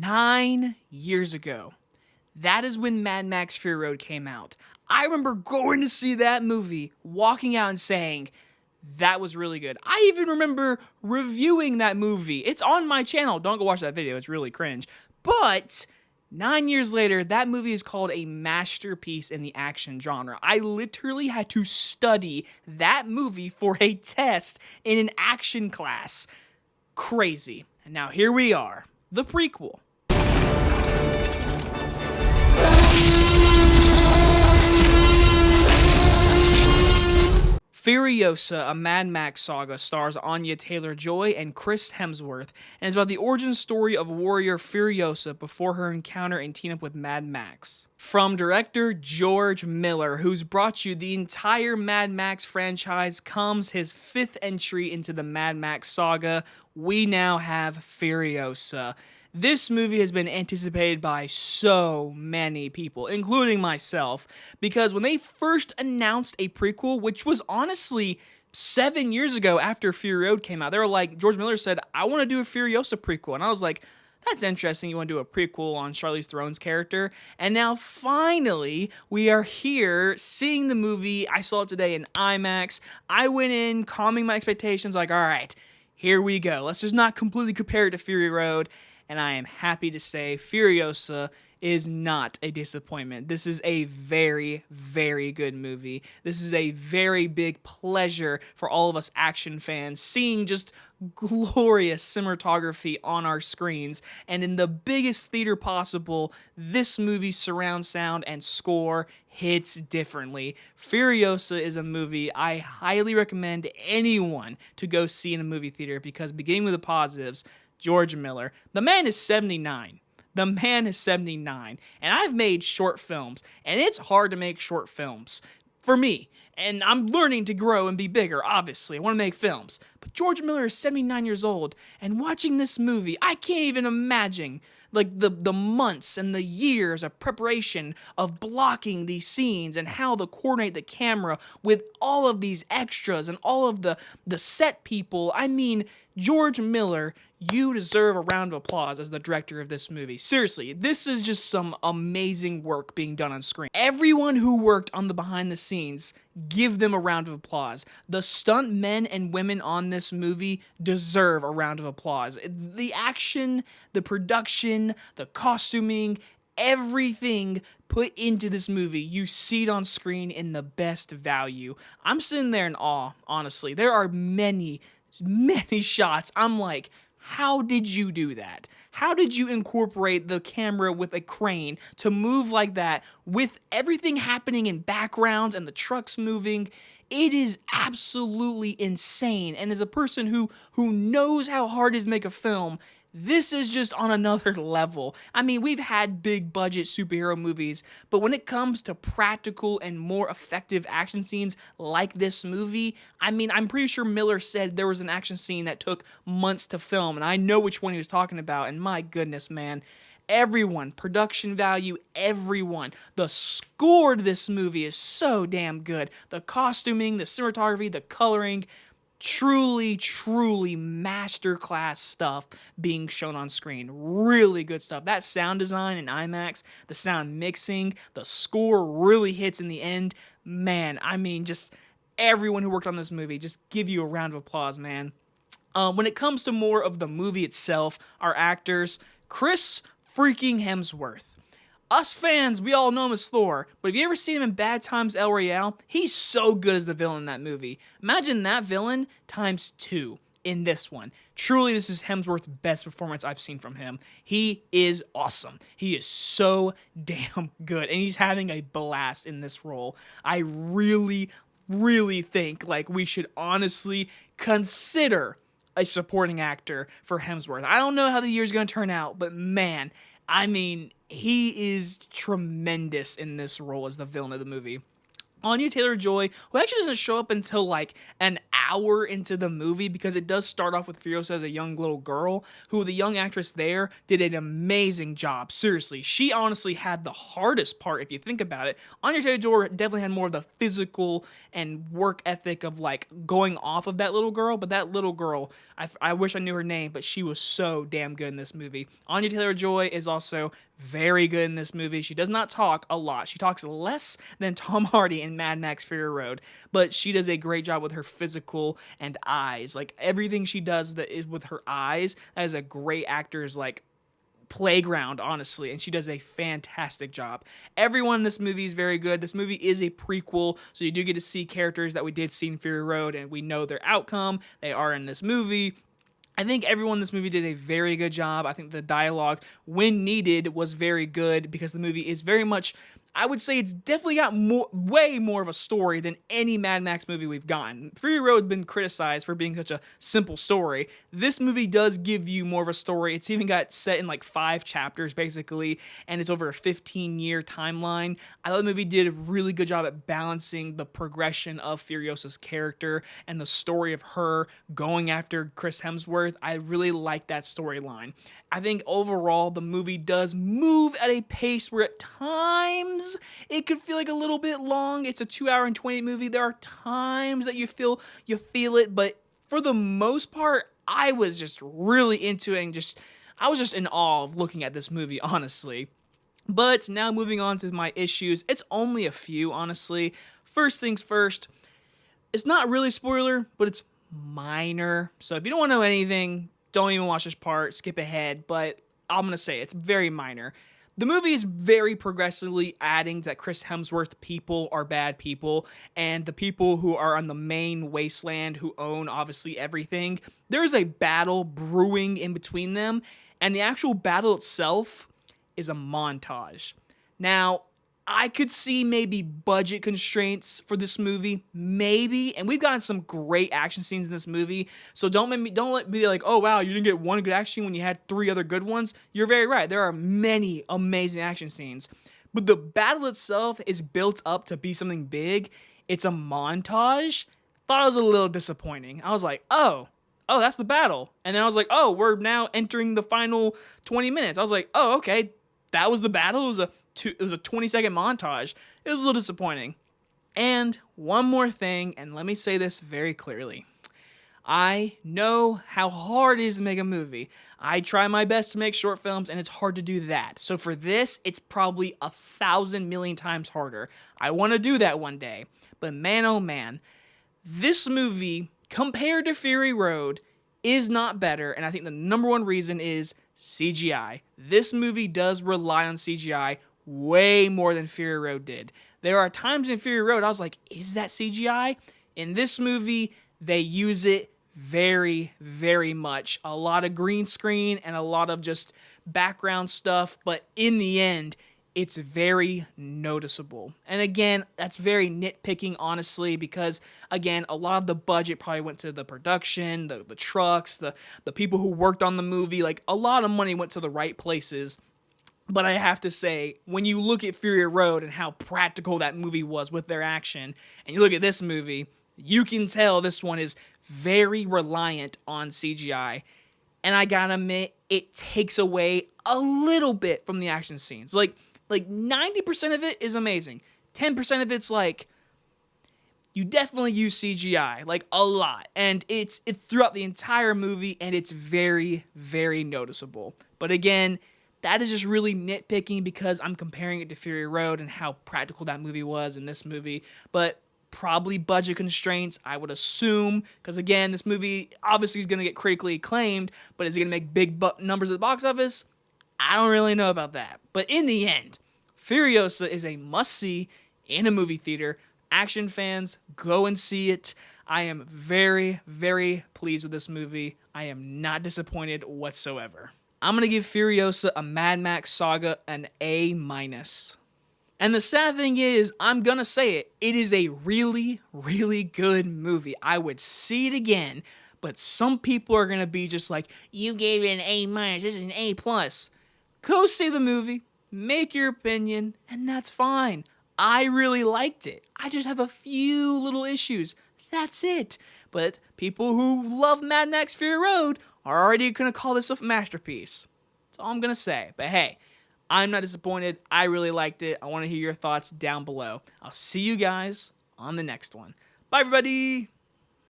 9 years ago. That is when Mad Max Fury Road came out. I remember going to see that movie, walking out and saying, that was really good. I even remember reviewing that movie. It's on my channel. Don't go watch that video. It's really cringe. But 9 years later, that movie is called a masterpiece in the action genre. I literally had to study that movie for a test in an action class. Crazy. And now here we are, the prequel. Furiosa, a Mad Max Saga, stars Anya Taylor-Joy and Chris Hemsworth, and is about the origin story of warrior Furiosa before her encounter and team-up with Mad Max. From director George Miller, who's brought you the entire Mad Max franchise, comes his 5th entry into the Mad Max Saga. We now have Furiosa. This movie has been anticipated by so many people, including myself, because when they first announced a prequel, which was honestly 7 years ago after Fury Road came out, they were like, George Miller said, I want to do a Furiosa prequel. And I was like, that's interesting, you want to do a prequel on Charlize Theron's character. And now finally, we are here seeing the movie. I saw it today in IMAX. I went in calming my expectations, like, all right, here we go. Let's just not completely compare it to Fury Road. And I am happy to say Furiosa is not a disappointment. This is a very, very good movie. This is a very big pleasure for all of us action fans, seeing just glorious cinematography on our screens. And in the biggest theater possible, this movie's surround sound and score hits differently. Furiosa is a movie I highly recommend anyone to go see in a movie theater, because beginning with the positives, George Miller. The man is 79. The man is 79. And I've made short films, and it's hard to make short films for me. And I'm learning to grow and be bigger, obviously. I want to make films. But George Miller is 79 years old, and watching this movie, I can't even imagine like the months and the years of preparation of blocking these scenes and how to coordinate the camera with all of these extras and all of the set people. I mean, George Miller, you deserve a round of applause as the director of this movie. Seriously, this is just some amazing work being done on screen. Everyone who worked on the behind the scenes, give them a round of applause. The stunt men and women on this movie deserve a round of applause. The action, the production, the costuming, everything put into this movie, you see it on screen in the best value. I'm sitting there in awe, honestly. There are many shots. I'm like, how did you do that? How did you incorporate the camera with a crane to move like that with everything happening in backgrounds and the trucks moving? It is absolutely insane. And as a person who knows how hard it is to make a film, this is just on another level. I mean, we've had big budget superhero movies, but when it comes to practical and more effective action scenes like this movie, I mean, I'm pretty sure Miller said there was an action scene that took months to film, and I know which one he was talking about, and my goodness, man. Everyone, production value, everyone. The score to this movie is so damn good. The costuming, the cinematography, the coloring, truly masterclass stuff being shown on screen. Really good stuff. That sound design in IMAX, the sound mixing, the score really hits in the end. Man, I mean, just everyone who worked on this movie, just give you a round of applause, man. When it comes to more of the movie itself, our actors, Chris freaking Hemsworth. Us fans, we all know him as Thor, but have you ever seen him in Bad Times El Royale? He's so good as the villain in that movie. Imagine that villain times 2 in this one. Truly, this is Hemsworth's best performance I've seen from him. He is awesome. He is so damn good, and he's having a blast in this role. I really think like we should honestly consider a supporting actor for Hemsworth. I don't know how the year's going to turn out, but man, I mean, he is tremendous in this role as the villain of the movie. Anya Taylor-Joy, who actually doesn't show up until like an hour into the movie, because it does start off with Furiosa as a young little girl, who the young actress there did an amazing job. Seriously, she honestly had the hardest part if you think about it. Anya Taylor-Joy definitely had more of the physical and work ethic of like going off of that little girl, but that little girl, I wish I knew her name, but she was so damn good in this movie. Anya Taylor-Joy is also very good in this movie. She does not talk a lot. She talks less than Tom Hardy in Mad Max Fury Road, but she does a great job with her physical and eyes. Like everything she does that is with her eyes, that is a great actor's like playground, honestly, and she does a fantastic job. Everyone in this movie is very good. This movie is a prequel, so you do get to see characters that we did see in Fury Road, and we know their outcome. They are in this movie. I think everyone in this movie did a very good job. I think the dialogue, when needed, was very good, because the movie is very much, I would say it's definitely got way more of a story than any Mad Max movie we've gotten. Fury Road has been criticized for being such a simple story. This movie does give you more of a story. It's even got set in like 5 chapters, basically, and it's over a 15-year timeline. I thought the movie did a really good job at balancing the progression of Furiosa's character and the story of her going after Chris Hemsworth. I really like that storyline. I think overall the movie does move at a pace where at times it could feel like a little bit long. It's a 2-hour and 20 movie. There are times that you feel it, but for the most part, I was just really into it, and I was just in awe of looking at this movie, honestly. But now moving on to my issues. It's only a few, honestly. First things first, it's not really spoiler, but it's minor. So if you don't want to know anything, don't even watch this part, skip ahead, but I'm going to say it's very minor. The movie is very progressively adding that Chris Hemsworth people are bad people, and the people who are on the main wasteland who own obviously everything, there's a battle brewing in between them, and the actual battle itself is a montage. Now, I could see maybe budget constraints for this movie, maybe, and we've gotten some great action scenes in this movie, so don't let me be like, oh wow, you didn't get one good action scene when you had 3 other good ones. You're very right, there are many amazing action scenes, but the battle itself is built up to be something big. It's a montage. Thought it was a little disappointing. I was like, oh, that's the battle, and then I was like, oh, we're now entering the final 20 minutes. I was like, oh, okay, that was the battle. It was a 20-second montage. It was a little disappointing. And one more thing, and let me say this very clearly. I know how hard it is to make a movie. I try my best to make short films, and it's hard to do that. So for this, it's probably 1,000 million times harder. I want to do that one day. But man, oh man, this movie, compared to Fury Road, is not better, and I think the number one reason is CGI. This movie does rely on CGI way more than Fury Road did. There are times in Fury Road I was like, is that CGI? In this movie, they use it very, very much. A lot of green screen and a lot of just background stuff, but in the end, it's very noticeable. And again, that's very nitpicking, honestly, because again, a lot of the budget probably went to the production, the trucks, the people who worked on the movie. Like, a lot of money went to the right places. But I have to say, when you look at Fury Road and how practical that movie was with their action, and you look at this movie, you can tell this one is very reliant on CGI. And I gotta admit, it takes away a little bit from the action scenes. Like 90% of it is amazing. 10% of it's like, you definitely use CGI, like a lot. And it's throughout the entire movie, and it's very, very noticeable. But again, that is just really nitpicking because I'm comparing it to Fury Road and how practical that movie was in this movie. But probably budget constraints, I would assume, because again, this movie obviously is going to get critically acclaimed, but is it going to make big numbers at the box office? I don't really know about that. But in the end, Furiosa is a must-see in a movie theater. Action fans, go and see it. I am very, very pleased with this movie. I am not disappointed whatsoever. I'm going to give Furiosa a Mad Max Saga an A-. And the sad thing is, I'm going to say it, it is a really, really good movie. I would see it again, but some people are going to be just like, you gave it an A-, this is an A+. Go see the movie, make your opinion, and that's fine. I really liked it. I just have a few little issues. That's it. But people who love Mad Max Fury Road are already going to call this a masterpiece. That's all I'm going to say. But hey, I'm not disappointed. I really liked it. I want to hear your thoughts down below. I'll see you guys on the next one. Bye, everybody.